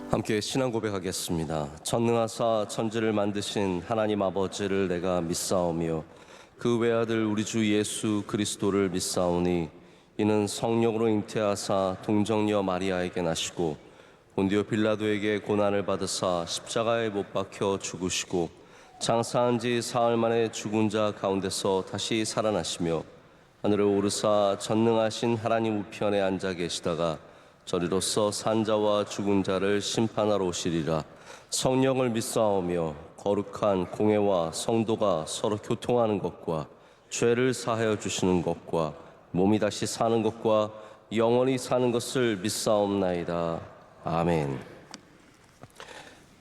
함께 신앙 고백하겠습니다. 전능하사 천지를 만드신 하나님 아버지를 내가 믿사오며 그 외아들 우리 주 예수 그리스도를 믿사오니 이는 성령으로 잉태하사 동정녀 마리아에게 나시고 본디오 빌라도에게 고난을 받으사 십자가에 못 박혀 죽으시고 장사한 지 사흘 만에 죽은 자 가운데서 다시 살아나시며 하늘에 오르사 전능하신 하나님 우편에 앉아 계시다가 저리로서 산자와 죽은 자를 심판하러 오시리라. 성령을 믿사오며 거룩한 공회와 성도가 서로 교통하는 것과 죄를 사하여 주시는 것과 몸이 다시 사는 것과 영원히 사는 것을 믿사옵나이다. 아멘.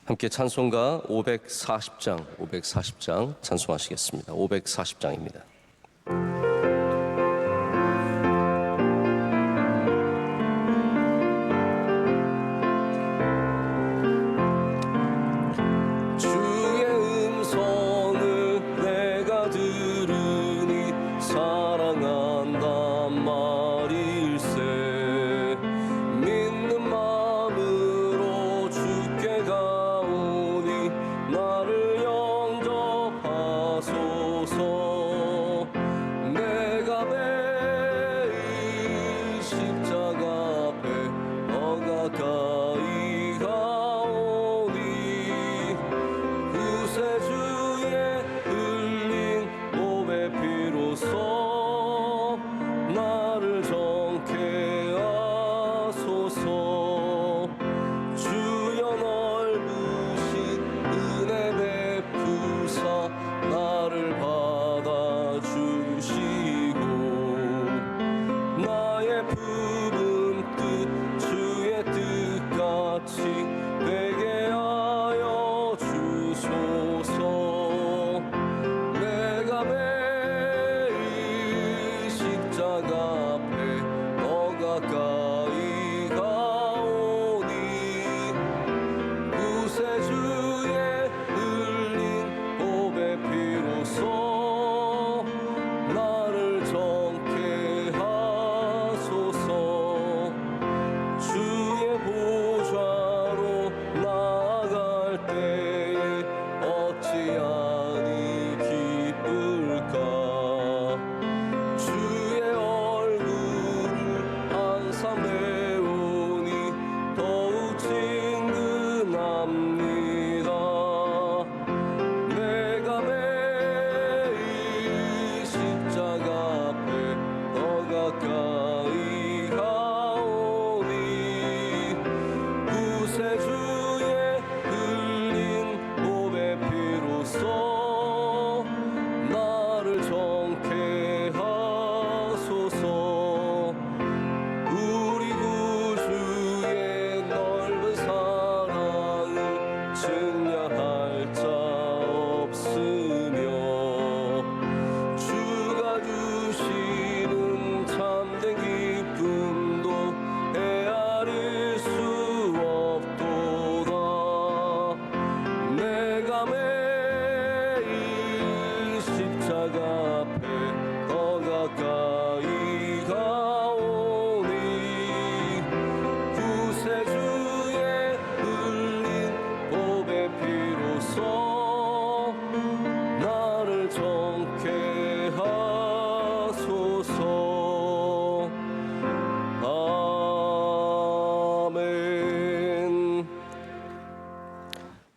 함께 찬송가 540장 찬송하시겠습니다. 540장입니다.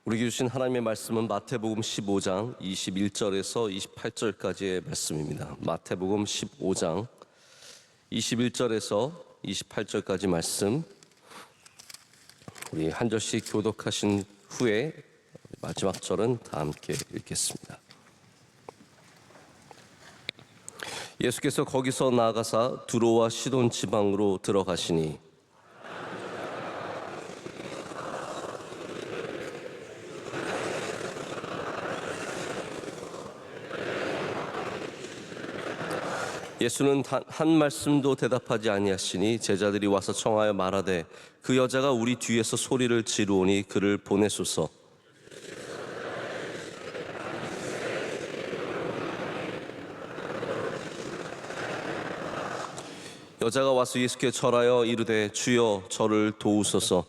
우리에게 주신 하나님의 말씀은 마태복음 15장 21절에서 28절까지의 말씀입니다. 마태복음 15장 21절에서 28절까지 말씀, 우리 한 절씩 교독하신 후에 마지막 절은 다 함께 읽겠습니다. 예수께서 거기서 나아가사 두로와 시돈 지방으로 들어가시니 예수는 한 말씀도 대답하지 아니하시니 제자들이 와서 청하여 말하되 그 여자가 우리 뒤에서 소리를 지르오니 그를 보내소서. 여자가 와서 예수께 절하여 이르되 주여 저를 도우소서.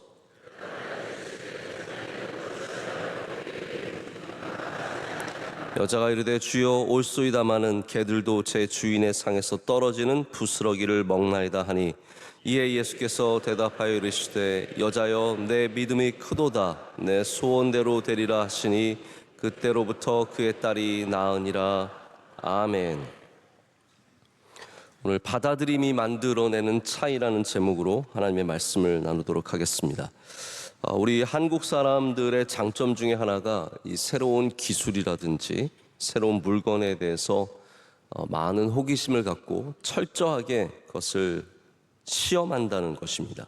여자가 이르되 주여 올소이다마는 개들도 제 주인의 상에서 떨어지는 부스러기를 먹나이다 하니 이에 예수께서 대답하여 이르시되 여자여 내 믿음이 크도다 내 소원대로 되리라 하시니 그때로부터 그의 딸이 나으니라. 아멘. 오늘 받아들임이 만들어내는 차이라는 제목으로 하나님의 말씀을 나누도록 하겠습니다. 우리 한국 사람들의 장점 중에 하나가 이 새로운 기술이라든지 새로운 물건에 대해서 많은 호기심을 갖고 철저하게 그것을 시험한다는 것입니다.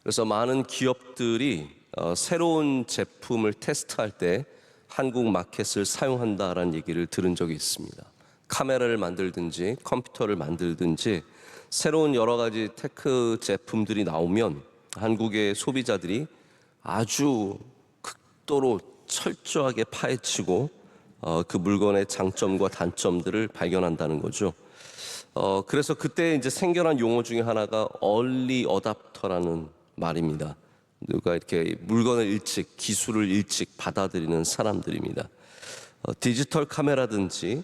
그래서 많은 기업들이 새로운 제품을 테스트할 때 한국 마켓을 사용한다라는 얘기를 들은 적이 있습니다. 카메라를 만들든지 컴퓨터를 만들든지 새로운 여러 가지 테크 제품들이 나오면 한국의 소비자들이 아주 극도로 철저하게 파헤치고 그 물건의 장점과 단점들을 발견한다는 거죠. 그래서 그때 이제 생겨난 용어 중에 하나가 얼리 어답터라는 말입니다. 누가 이렇게 물건을 일찍, 기술을 일찍 받아들이는 사람들입니다. 디지털 카메라든지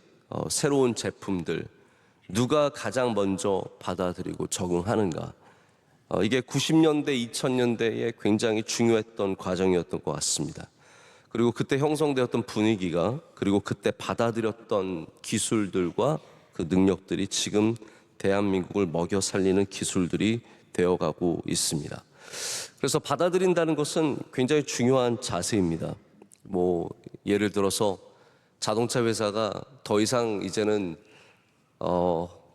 새로운 제품들, 누가 가장 먼저 받아들이고 적응하는가. 이게 90년대, 2000년대에 굉장히 중요했던 과정이었던 것 같습니다. 그리고 그때 형성되었던 분위기가, 그리고 그때 받아들였던 기술들과 그 능력들이 지금 대한민국을 먹여 살리는 기술들이 되어가고 있습니다. 그래서 받아들인다는 것은 굉장히 중요한 자세입니다. 예를 들어서 자동차 회사가 더 이상 이제는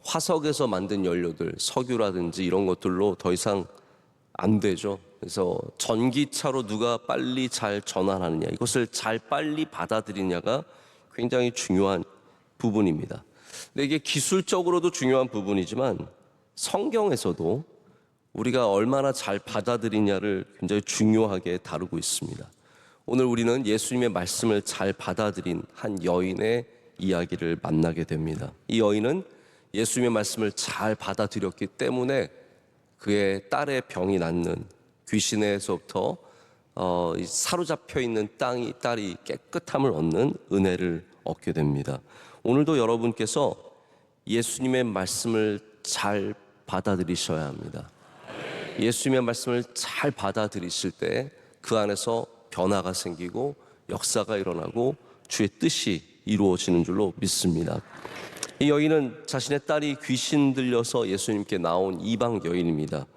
화석에서 만든 연료들, 석유라든지 이런 것들로 더 이상 안 되죠. 그래서 전기차로 누가 빨리 잘 전환하느냐, 이것을 잘 빨리 받아들이냐가 굉장히 중요한 부분입니다. 근데 이게 기술적으로도 중요한 부분이지만 성경에서도 우리가 얼마나 잘 받아들이냐를 굉장히 중요하게 다루고 있습니다. 오늘 우리는 예수님의 말씀을 잘 받아들인 한 여인의 이야기를 만나게 됩니다. 이 여인은 예수님의 말씀을 잘 받아들였기 때문에 그의 딸의 병이 낫는, 귀신에서부터 사로잡혀 있는 딸이 깨끗함을 얻는 은혜를 얻게 됩니다. 오늘도 여러분께서 예수님의 말씀을 잘 받아들이셔야 합니다. 예수님의 말씀을 잘 받아들이실 때 그 안에서 변화가 생기고 역사가 일어나고 주의 뜻이 이루어지는 줄로 믿습니다. 이 여인은 자신의 딸이 귀신 들려서 예수님께 나온 이방 여인입니다.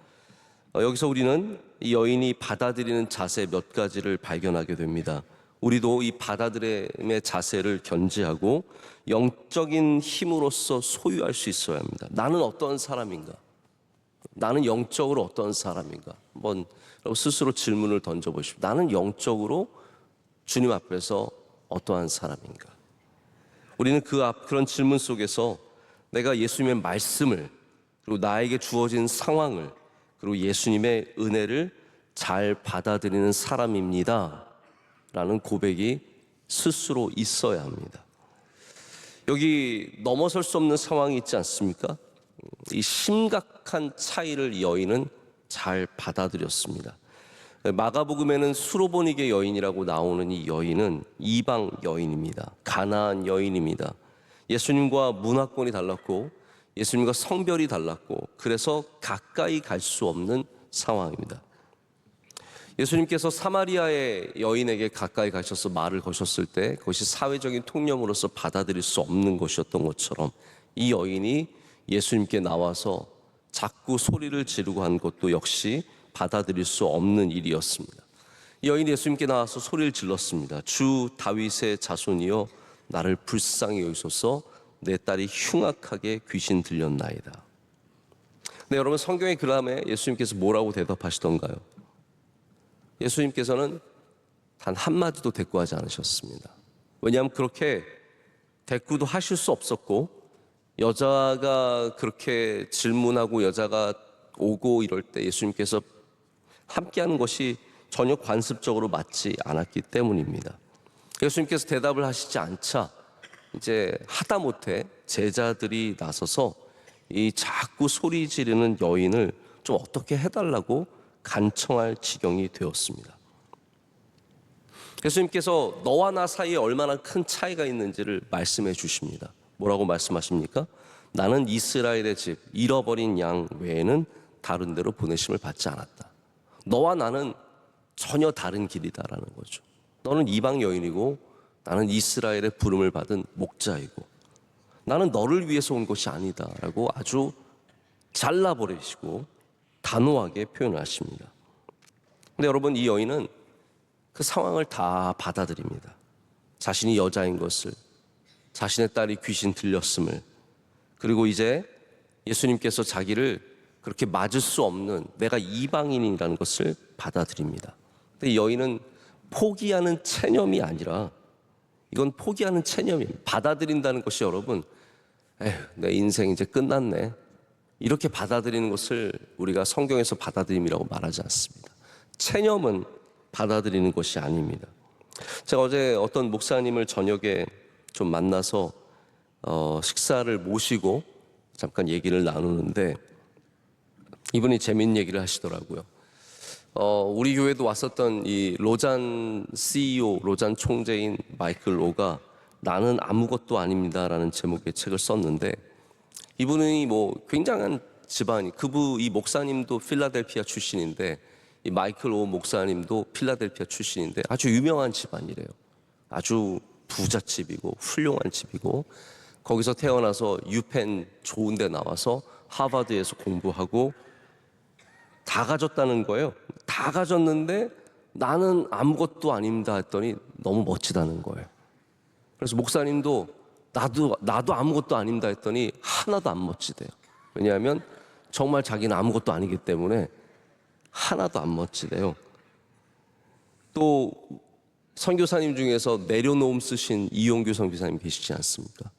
여기서 우리는 이 여인이 받아들이는 자세 몇 가지를 발견하게 됩니다. 우리도 이 받아들임의 자세를 견지하고 영적인 힘으로써 소유할 수 있어야 합니다. 나는 어떤 사람인가? 나는 영적으로 어떤 사람인가? 한번 스스로 질문을 던져보십시오. 나는 영적으로 주님 앞에서 어떠한 사람인가? 우리는 그런 질문 속에서 내가 예수님의 말씀을, 그리고 나에게 주어진 상황을, 그리고 예수님의 은혜를 잘 받아들이는 사람입니다 라는 고백이 스스로 있어야 합니다. 여기 넘어설 수 없는 상황이 있지 않습니까? 이 심각한 차이를 이 여인은 잘 받아들였습니다. 마가복음에는 수로보니게 여인이라고 나오는 이 여인은 이방 여인입니다. 가나안 여인입니다. 예수님과 문화권이 달랐고 예수님과 성별이 달랐고 그래서 가까이 갈 수 없는 상황입니다. 예수님께서 사마리아의 여인에게 가까이 가셔서 말을 거셨을 때 그것이 사회적인 통념으로서 받아들일 수 없는 것이었던 것처럼 이 여인이 예수님께 나와서 자꾸 소리를 지르고 한 것도 역시 받아들일 수 없는 일이었습니다. 이 여인이 예수님께 나와서 소리를 질렀습니다. 주 다윗의 자손이여 나를 불쌍히 여기소서 내 딸이 흉악하게 귀신 들렸나이다. 근데 여러분 성경의 그 다음에 예수님께서 뭐라고 대답하시던가요? 예수님께서는 단 한마디도 대꾸하지 않으셨습니다. 왜냐하면 그렇게 대꾸도 하실 수 없었고 여자가 그렇게 질문하고 여자가 오고 이럴 때 예수님께서 함께하는 것이 전혀 관습적으로 맞지 않았기 때문입니다. 예수님께서 대답을 하시지 않자 이제 하다못해 제자들이 나서서 이 자꾸 소리 지르는 여인을 좀 어떻게 해달라고 간청할 지경이 되었습니다. 예수님께서 너와 나 사이에 얼마나 큰 차이가 있는지를 말씀해 주십니다. 뭐라고 말씀하십니까? 나는 이스라엘의 집 잃어버린 양 외에는 다른 데로 보내심을 받지 않았다. 너와 나는 전혀 다른 길이다라는 거죠. 너는 이방 여인이고 나는 이스라엘의 부름을 받은 목자이고 나는 너를 위해서 온 것이 아니다라고 아주 잘라버리시고 단호하게 표현을 하십니다. 근데 여러분, 이 여인은 그 상황을 다 받아들입니다. 자신이 여자인 것을, 자신의 딸이 귀신 들렸음을, 그리고 이제 예수님께서 자기를 그렇게 맞을 수 없는 내가 이방인이라는 것을 받아들입니다. 근데 이 여인은 포기하는 체념이 아니라, 이건 포기하는 체념입니다. 받아들인다는 것이 여러분, 내 인생 이제 끝났네, 이렇게 받아들이는 것을 우리가 성경에서 받아들임이라고 말하지 않습니다. 체념은 받아들이는 것이 아닙니다. 제가 어제 어떤 목사님을 저녁에 좀 만나서 식사를 모시고 잠깐 얘기를 나누는데 이분이 재밌는 얘기를 하시더라고요. 우리 교회도 왔었던 이 로잔 CEO, 로잔 총재인 마이클 로가 나는 아무것도 아닙니다라는 제목의 책을 썼는데, 이분이 뭐 굉장한 집안이, 이 목사님도 필라델피아 출신인데 이 마이클 오 목사님도 필라델피아 출신인데 아주 유명한 집안이래요. 아주 부잣집이고 훌륭한 집이고, 거기서 태어나서 유펜 좋은 데 나와서 하버드에서 공부하고 다 가졌다는 거예요. 다 가졌는데 나는 아무것도 아닙니다 했더니 너무 멋지다는 거예요. 그래서 목사님도 나도 아무것도 아닙니다 했더니 하나도 안 멋지대요. 왜냐하면 정말 자기는 아무것도 아니기 때문에 하나도 안 멋지대요. 또 선교사님 중에서 내려놓음 쓰신 이용규 선교사님 계시지 않습니까?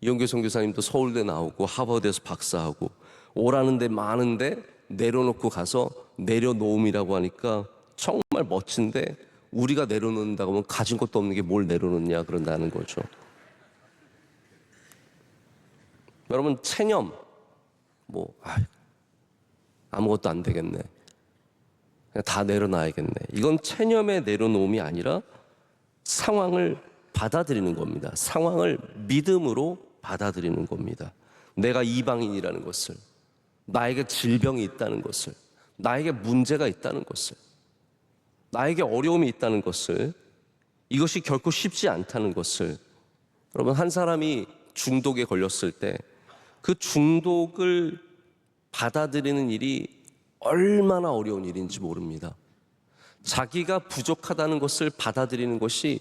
이용규 선교사님도 서울대 나오고 하버드에서 박사하고 오라는 데 많은데 내려놓고 가서 내려놓음이라고 하니까 정말 멋진데, 우리가 내려놓는다고 하면 가진 것도 없는 게 뭘 내려놓냐 그런다는 거죠. 여러분, 체념, 아무것도 안 되겠네, 그냥 다 내려놔야겠네, 이건 체념의 내려놓음이 아니라 상황을 받아들이는 겁니다. 상황을 믿음으로 받아들이는 겁니다. 내가 이방인이라는 것을, 나에게 질병이 있다는 것을, 나에게 문제가 있다는 것을, 나에게 어려움이 있다는 것을, 이것이 결코 쉽지 않다는 것을. 여러분, 한 사람이 중독에 걸렸을 때 그 중독을 받아들이는 일이 얼마나 어려운 일인지 모릅니다. 자기가 부족하다는 것을 받아들이는 것이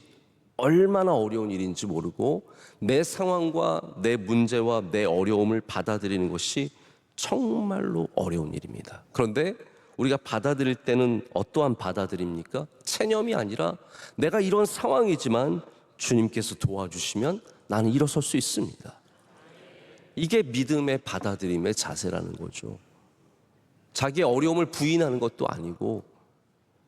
얼마나 어려운 일인지 모르고 내 상황과 내 문제와 내 어려움을 받아들이는 것이 정말로 어려운 일입니다. 그런데 우리가 받아들일 때는 어떠한 받아들입니까? 체념이 아니라 내가 이런 상황이지만 주님께서 도와주시면 나는 일어설 수 있습니다. 이게 믿음의 받아들임의 자세라는 거죠. 자기의 어려움을 부인하는 것도 아니고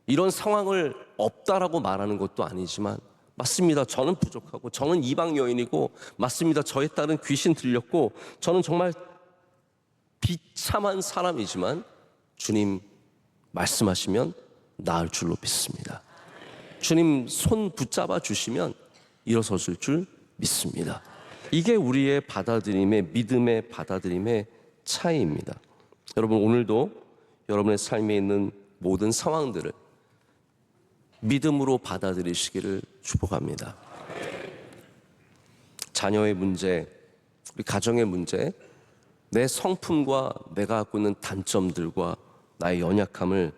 이런 상황을 없다라고 말하는 것도 아니지만, 맞습니다, 저는 부족하고 저는 이방 여인이고, 맞습니다, 저의 딸은 귀신 들렸고, 저는 정말 비참한 사람이지만 주님 말씀하시면 나을 줄로 믿습니다. 주님 손 붙잡아 주시면 일어섰을 줄 믿습니다. 이게 우리의 받아들임의, 믿음의 받아들임의 차이입니다. 여러분, 오늘도 여러분의 삶에 있는 모든 상황들을 믿음으로 받아들이시기를 축복합니다. 자녀의 문제, 우리 가정의 문제, 내 성품과 내가 갖고 있는 단점들과 나의 연약함을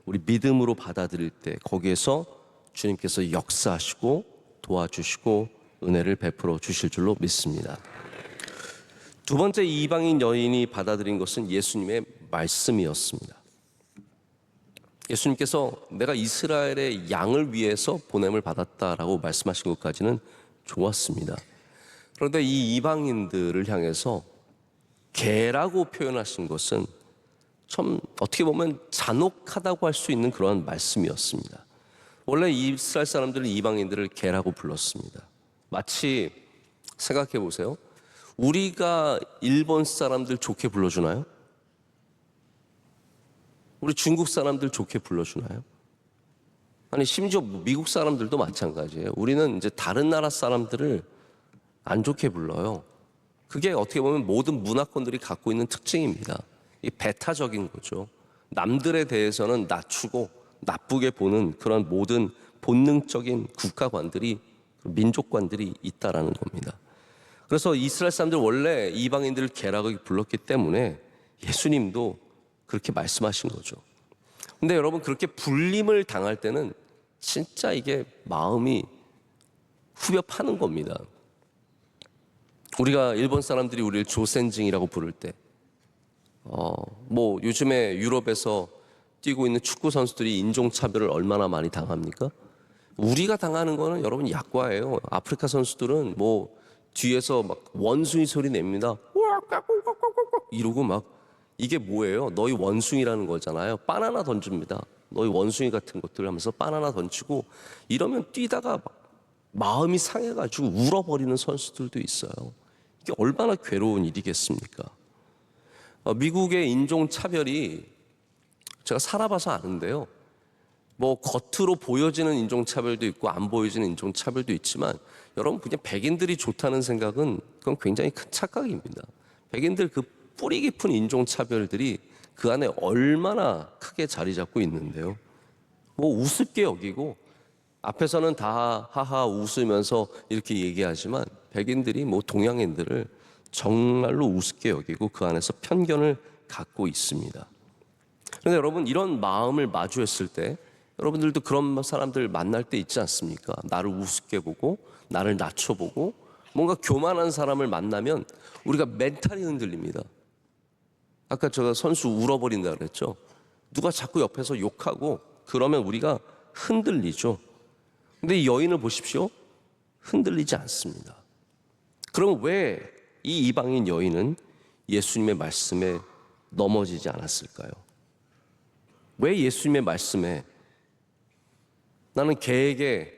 우리 믿음으로 받아들일 때 거기에서 주님께서 역사하시고 도와주시고 은혜를 베풀어 주실 줄로 믿습니다. 두 번째, 이방인 여인이 받아들인 것은 예수님의 말씀이었습니다. 예수님께서 내가 이스라엘의 양을 위해서 보냄을 받았다라고 말씀하신 것까지는 좋았습니다. 그런데 이 이방인들을 향해서 개라고 표현하신 것은 참 어떻게 보면 잔혹하다고 할 수 있는 그런 말씀이었습니다. 원래 이스라엘 사람들은 이방인들을 개라고 불렀습니다. 마치 생각해 보세요. 우리가 일본 사람들 좋게 불러주나요? 우리 중국 사람들 좋게 불러주나요? 아니 심지어 미국 사람들도 마찬가지예요. 우리는 이제 다른 나라 사람들을 안 좋게 불러요. 그게 어떻게 보면 모든 문화권들이 갖고 있는 특징입니다. 이 배타적인 거죠. 남들에 대해서는 낮추고 나쁘게 보는 그런 모든 본능적인 국가관들이, 민족관들이 있다라는 겁니다. 그래서 이스라엘 사람들 원래 이방인들을 개라고 불렀기 때문에 예수님도 그렇게 말씀하신 거죠. 근데 여러분, 그렇게 불림을 당할 때는 진짜 이게 마음이 후벼 파는 겁니다. 우리가 일본 사람들이 우리를 조센징이라고 부를 때, 요즘에 유럽에서 뛰고 있는 축구 선수들이 인종차별을 얼마나 많이 당합니까? 우리가 당하는 거는 여러분 약과예요. 아프리카 선수들은 뒤에서 막 원숭이 소리 냅니다. 이러고 막, 이게 뭐예요? 너희 원숭이라는 거잖아요. 바나나 던집니다. 너희 원숭이 같은 것들 하면서 바나나 던지고, 이러면 뛰다가 막 마음이 상해가지고 울어버리는 선수들도 있어요. 이게 얼마나 괴로운 일이겠습니까? 미국의 인종차별이 제가 살아봐서 아는데요. 겉으로 보여지는 인종차별도 있고 안 보여지는 인종차별도 있지만, 여러분, 그냥 백인들이 좋다는 생각은 그건 굉장히 큰 착각입니다. 백인들 그 뿌리 깊은 인종차별들이 그 안에 얼마나 크게 자리 잡고 있는데요. 우습게 여기고 앞에서는 다 하하 웃으면서 이렇게 얘기하지만, 백인들이 동양인들을 정말로 우습게 여기고 그 안에서 편견을 갖고 있습니다. 그런데 여러분, 이런 마음을 마주했을 때 여러분들도 그런 사람들 만날 때 있지 않습니까? 나를 우습게 보고 나를 낮춰보고 뭔가 교만한 사람을 만나면 우리가 멘탈이 흔들립니다. 아까 제가 선수 울어버린다 그랬죠. 누가 자꾸 옆에서 욕하고 그러면 우리가 흔들리죠. 근데 이 여인을 보십시오. 흔들리지 않습니다. 그럼 왜 이 이방인 여인은 예수님의 말씀에 넘어지지 않았을까요? 왜 예수님의 말씀에 나는 개에게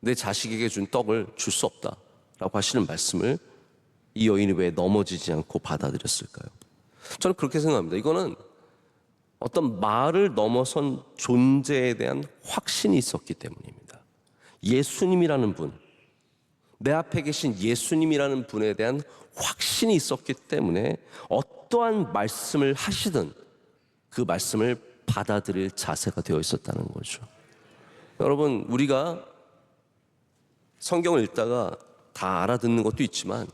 내 자식에게 준 떡을 줄 수 없다라고 하시는 말씀을 이 여인이 왜 넘어지지 않고 받아들였을까요? 저는 그렇게 생각합니다. 이거는 어떤 말을 넘어선 존재에 대한 확신이 있었기 때문입니다. 예수님이라는 분, 내 앞에 계신 예수님이라는 분에 대한 확신이 있었기 때문에 어떠한 말씀을 하시든 그 말씀을 받아들일 자세가 되어 있었다는 거죠. 여러분, 우리가 성경을 읽다가 다 알아듣는 것도 있지만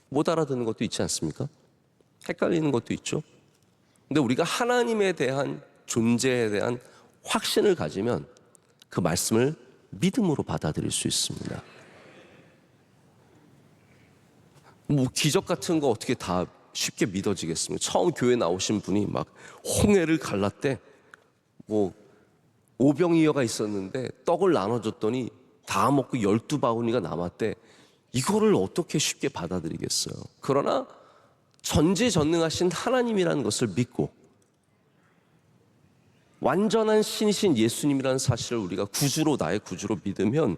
못 알아듣는 것도 있지 않습니까? 헷갈리는 것도 있죠. 근데 우리가 하나님에 대한 존재에 대한 확신을 가지면 그 말씀을 믿음으로 받아들일 수 있습니다. 기적 같은 거 어떻게 다 쉽게 믿어지겠습니까? 처음 교회 나오신 분이 막 홍해를 갈랐대. 오병이어가 있었는데 떡을 나눠줬더니 다 먹고 12바구니가 남았대. 이거를 어떻게 쉽게 받아들이겠어요? 그러나 전지전능하신 하나님이라는 것을 믿고 완전한 신이신 예수님이라는 사실을 우리가 나의 구주로 믿으면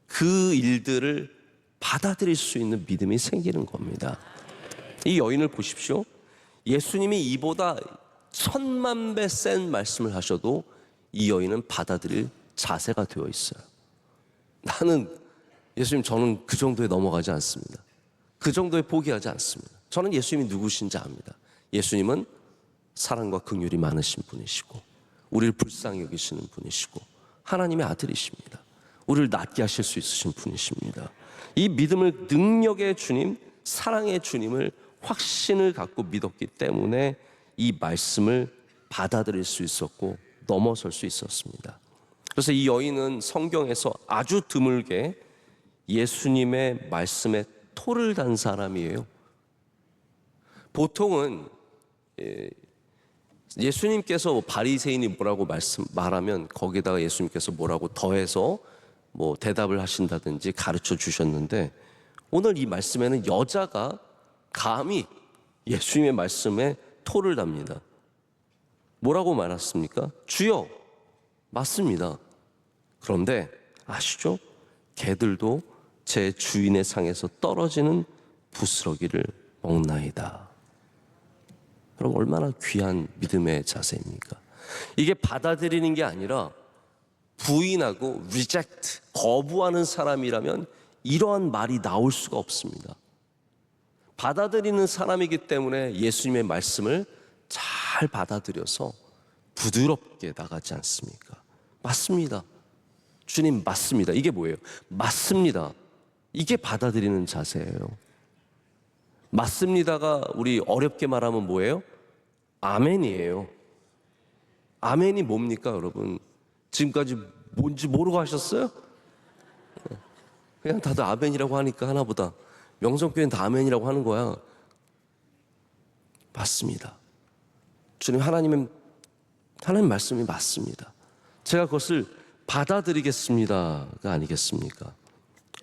그 일들을 받아들일 수 있는 믿음이 생기는 겁니다. 이 여인을 보십시오. 예수님이 이보다 1000만 배 센 말씀을 하셔도 이 여인은 받아들일 자세가 되어 있어요. 저는 그 정도에 넘어가지 않습니다. 그 정도에 포기하지 않습니다. 저는 예수님이 누구신지 압니다. 예수님은 사랑과 긍휼이 많으신 분이시고 우리를 불쌍히 여기시는 분이시고 하나님의 아들이십니다. 우리를 낫게 하실 수 있으신 분이십니다. 이 믿음을, 능력의 주님, 사랑의 주님을 확신을 갖고 믿었기 때문에 이 말씀을 받아들일 수 있었고 넘어설 수 있었습니다. 그래서 이 여인은 성경에서 아주 드물게 예수님의 말씀에 토를 단 사람이에요. 보통은 예수님께서 바리새인이 뭐라고 말하면 거기다가 예수님께서 뭐라고 더해서 대답을 하신다든지 가르쳐 주셨는데, 오늘 이 말씀에는 여자가 감히 예수님의 말씀에 토를 답니다. 뭐라고 말했습니까? 주여, 맞습니다. 그런데 아시죠? 개들도 제 주인의 상에서 떨어지는 부스러기를 먹나이다. 그럼 얼마나 귀한 믿음의 자세입니까? 이게 받아들이는 게 아니라 부인하고 reject, 거부하는 사람이라면 이러한 말이 나올 수가 없습니다. 받아들이는 사람이기 때문에 예수님의 말씀을 잘 받아들여서 부드럽게 나가지 않습니까? 맞습니다. 주님 맞습니다. 이게 뭐예요? 맞습니다. 이게 받아들이는 자세예요. 맞습니다가 우리 어렵게 말하면 뭐예요? 아멘이에요. 아멘이 뭡니까, 여러분? 지금까지 뭔지 모르고 하셨어요? 그냥 다들 아멘이라고 하니까 하나보다. 명성교회는 다 아멘이라고 하는 거야. 맞습니다. 주님, 하나님 말씀이 맞습니다. 제가 그것을 받아들이겠습니다가 아니겠습니까?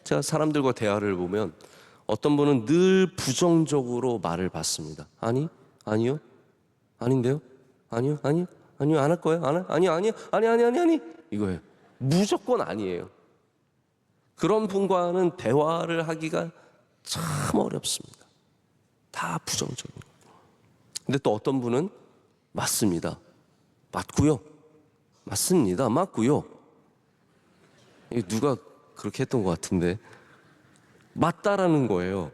제가 사람들과 대화를 보면 어떤 분은 늘 부정적으로 말을 받습니다. 아니요, 아닌데요, 아니요, 안 할 거예요, 아니, 이거예요. 무조건 아니에요. 그런 분과는 대화를 하기가 참 어렵습니다. 다 부정적인 거예요. 근데 또 어떤 분은 맞습니다. 맞고요. 맞습니다. 맞고요. 이게 누가 그렇게 했던 것 같은데 맞다라는 거예요.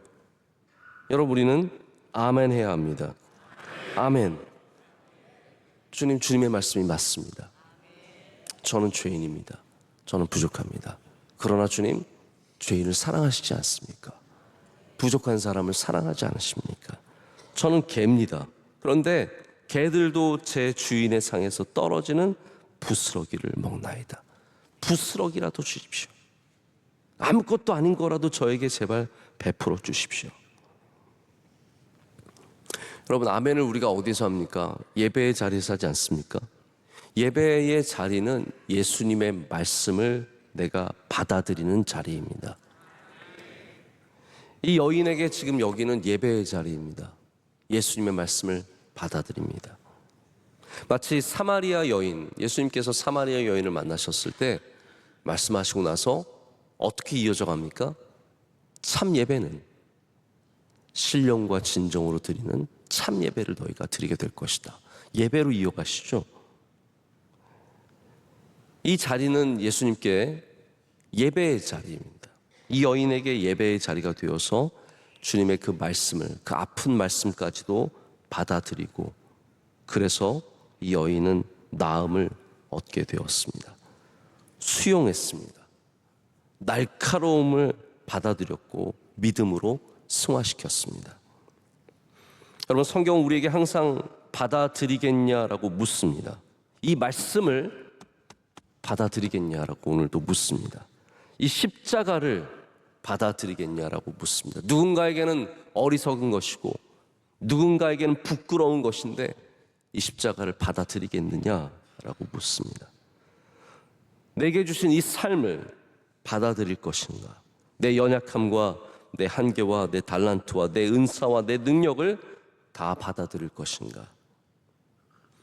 여러분, 우리는 아멘 해야 합니다. 아멘. 주님의 말씀이 맞습니다. 저는 죄인입니다. 저는 부족합니다. 그러나 주님, 죄인을 사랑하시지 않습니까? 부족한 사람을 사랑하지 않으십니까? 저는 개입니다. 그런데 개들도 제 주인의 상에서 떨어지는 부스러기를 먹나이다. 부스러기라도 주십시오. 아무것도 아닌 거라도 저에게 제발 베풀어 주십시오. 여러분, 아멘을 우리가 어디서 합니까? 예배의 자리에서 하지 않습니까? 예배의 자리는 예수님의 말씀을 내가 받아들이는 자리입니다. 이 여인에게 지금 여기는 예배의 자리입니다. 예수님의 말씀을 받아들입니다. 마치 사마리아 여인, 예수님께서 사마리아 여인을 만나셨을 때 말씀하시고 나서 어떻게 이어져 갑니까? 참 예배는 신령과 진정으로 드리는 참 예배를 너희가 드리게 될 것이다. 예배로 이어가시죠. 이 자리는 예수님께 예배의 자리입니다. 이 여인에게 예배의 자리가 되어서 주님의 그 말씀을, 그 아픈 말씀까지도 받아들이고, 그래서 이 여인은 나음을 얻게 되었습니다. 수용했습니다. 날카로움을 받아들였고 믿음으로 승화시켰습니다. 여러분, 성경은 우리에게 항상 받아들이겠냐라고 묻습니다. 이 말씀을 받아들이겠냐라고 오늘도 묻습니다. 이 십자가를 받아들이겠냐라고 묻습니다. 누군가에게는 어리석은 것이고 누군가에게는 부끄러운 것인데 이 십자가를 받아들이겠느냐라고 묻습니다. 내게 주신 이 삶을 받아들일 것인가? 내 연약함과 내 한계와 내 달란트와 내 은사와 내 능력을 다 받아들일 것인가?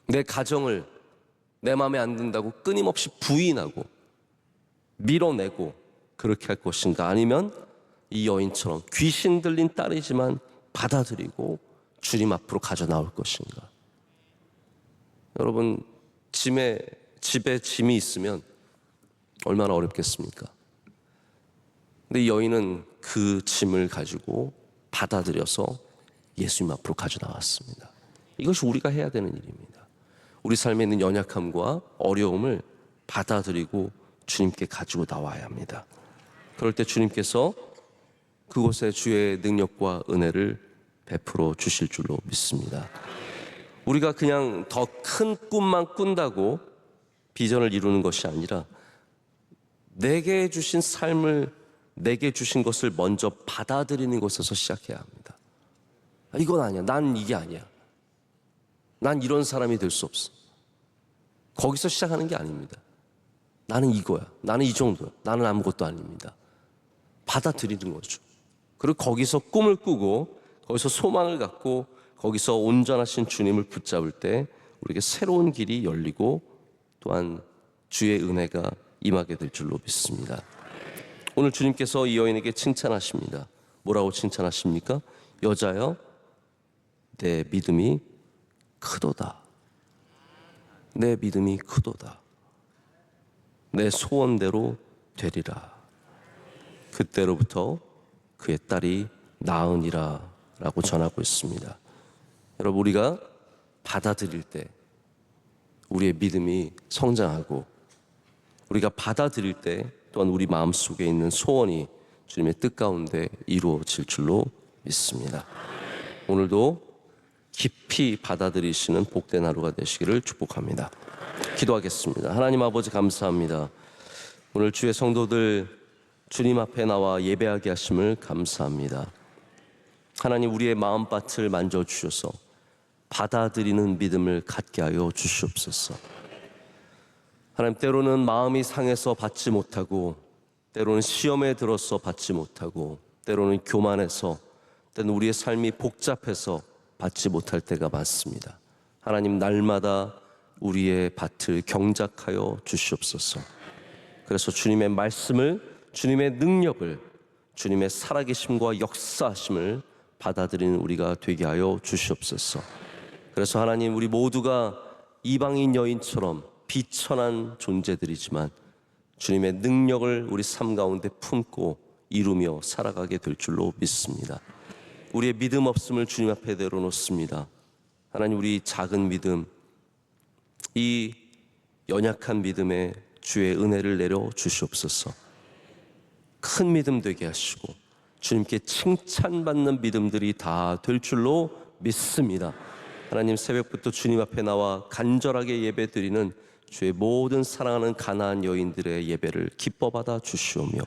내 가정을 내 마음에 안 든다고 끊임없이 부인하고 밀어내고 그렇게 할 것인가? 아니면 이 여인처럼 귀신 들린 딸이지만 받아들이고 주님 앞으로 가져 나올 것인가? 여러분, 집에 짐이 있으면 얼마나 어렵겠습니까? 근데 이 여인은 그 짐을 가지고 받아들여서 예수님 앞으로 가져 나왔습니다. 이것이 우리가 해야 되는 일입니다. 우리 삶에 있는 연약함과 어려움을 받아들이고 주님께 가지고 나와야 합니다. 그럴 때 주님께서 그곳에 주의 능력과 은혜를 베풀어 주실 줄로 믿습니다. 우리가 그냥 더 큰 꿈만 꾼다고 비전을 이루는 것이 아니라 내게 주신 삶을, 내게 주신 것을 먼저 받아들이는 것에서 시작해야 합니다. 이건 아니야. 난 이게 아니야. 난 이런 사람이 될 수 없어. 거기서 시작하는 게 아닙니다. 나는 이거야. 나는 이 정도야. 나는 아무것도 아닙니다. 받아들이는 거죠. 그리고 거기서 꿈을 꾸고 거기서 소망을 갖고 거기서 온전하신 주님을 붙잡을 때 우리에게 새로운 길이 열리고 또한 주의 은혜가 임하게 될 줄로 믿습니다. 오늘 주님께서 이 여인에게 칭찬하십니다. 뭐라고 칭찬하십니까? 여자여, 내 믿음이 크도다. 내 믿음이 크도다. 내 소원대로 되리라. 그때로부터 그의 딸이 나으니라 라고 전하고 있습니다. 여러분, 우리가 받아들일 때 우리의 믿음이 성장하고, 우리가 받아들일 때 또한 우리 마음속에 있는 소원이 주님의 뜻 가운데 이루어질 줄로 믿습니다. 오늘도 깊이 받아들이시는 복된 하루가 되시기를 축복합니다. 기도하겠습니다. 하나님 아버지, 감사합니다. 오늘 주의 성도들 주님 앞에 나와 예배하게 하심을 감사합니다. 하나님, 우리의 마음밭을 만져주셔서 받아들이는 믿음을 갖게 하여 주시옵소서. 하나님, 때로는 마음이 상해서 받지 못하고, 때로는 시험에 들어서 받지 못하고, 때로는 교만해서, 때로는 우리의 삶이 복잡해서 받지 못할 때가 많습니다. 하나님, 날마다 우리의 밭을 경작하여 주시옵소서. 그래서 주님의 말씀을, 주님의 능력을, 주님의 살아계심과 역사하심을 받아들이는 우리가 되게 하여 주시옵소서. 그래서 하나님, 우리 모두가 이방인 여인처럼 비천한 존재들이지만 주님의 능력을 우리 삶 가운데 품고 이루며 살아가게 될 줄로 믿습니다. 우리의 믿음 없음을 주님 앞에 내려놓습니다. 하나님, 우리 작은 믿음, 이 연약한 믿음에 주의 은혜를 내려 주시옵소서. 큰 믿음 되게 하시고 주님께 칭찬받는 믿음들이 다 될 줄로 믿습니다. 하나님, 새벽부터 주님 앞에 나와 간절하게 예배드리는 주의 모든 사랑하는 가나안 여인들의 예배를 기뻐 받아 주시오며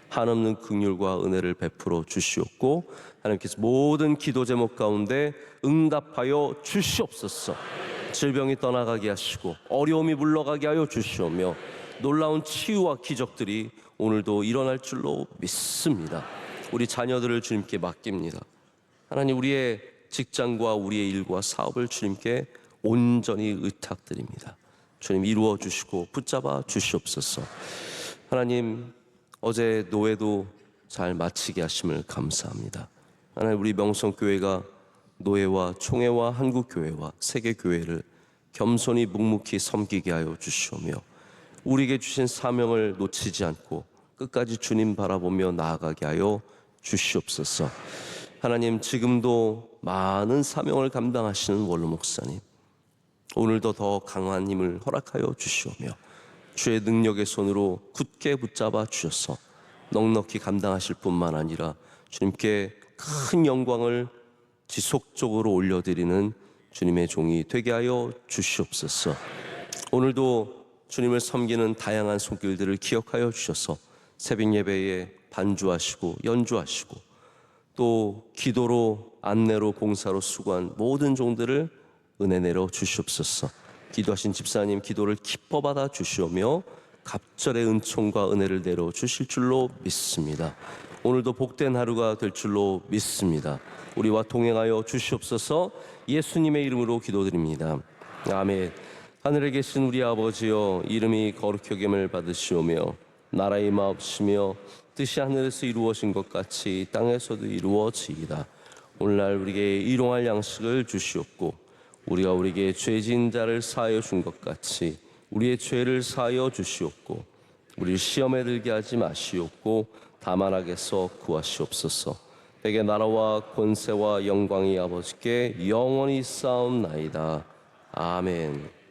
한없는 긍휼과 은혜를 베풀어 주시옵고, 하나님께서 모든 기도 제목 가운데 응답하여 주시옵소서. 질병이 떠나가게 하시고 어려움이 물러가게 하여 주시오며 놀라운 치유와 기적들이 오늘도 일어날 줄로 믿습니다. 우리 자녀들을 주님께 맡깁니다. 하나님, 우리의 직장과 우리의 일과 사업을 주님께 온전히 의탁드립니다. 주님, 이루어 주시고 붙잡아 주시옵소서. 하나님, 어제 노회도 잘 마치게 하심을 감사합니다. 하나님, 우리 명성교회가 노회와 총회와 한국교회와 세계교회를 겸손히 묵묵히 섬기게 하여 주시오며 우리에게 주신 사명을 놓치지 않고 끝까지 주님 바라보며 나아가게 하여 주시옵소서. 하나님, 지금도 많은 사명을 감당하시는 원로 목사님, 오늘도 더 강한 힘을 허락하여 주시오며 주의 능력의 손으로 굳게 붙잡아 주셔서 넉넉히 감당하실 뿐만 아니라 주님께 큰 영광을 지속적으로 올려드리는 주님의 종이 되게 하여 주시옵소서. 오늘도 주님을 섬기는 다양한 손길들을 기억하여 주셔서 새벽 예배에 반주하시고 연주하시고 또 기도로 안내로 봉사로 수고한 모든 종들을 은혜 내려 주시옵소서. 기도하신 집사님 기도를 기뻐 받아 주시오며 갑절의 은총과 은혜를 내려 주실 줄로 믿습니다. 오늘도 복된 하루가 될 줄로 믿습니다. 우리와 동행하여 주시옵소서. 예수님의 이름으로 기도드립니다. 아멘. 하늘에 계신 우리 아버지여, 이름이 거룩히 여김을 받으시오며 나라의 마옵시며 뜻이 하늘에서 이루어진 것 같이 땅에서도 이루어지이다. 오늘날 우리에게 일용할 양식을 주시옵고 우리가 우리에게 죄진 자를 사하여 준 것 같이 우리의 죄를 사하여 주시옵고 우리를 시험에 들게 하지 마시옵고 다만 악에서 구하시옵소서. 내게 나라와 권세와 영광이 아버지께 영원히 쌓옵나이다. 아멘.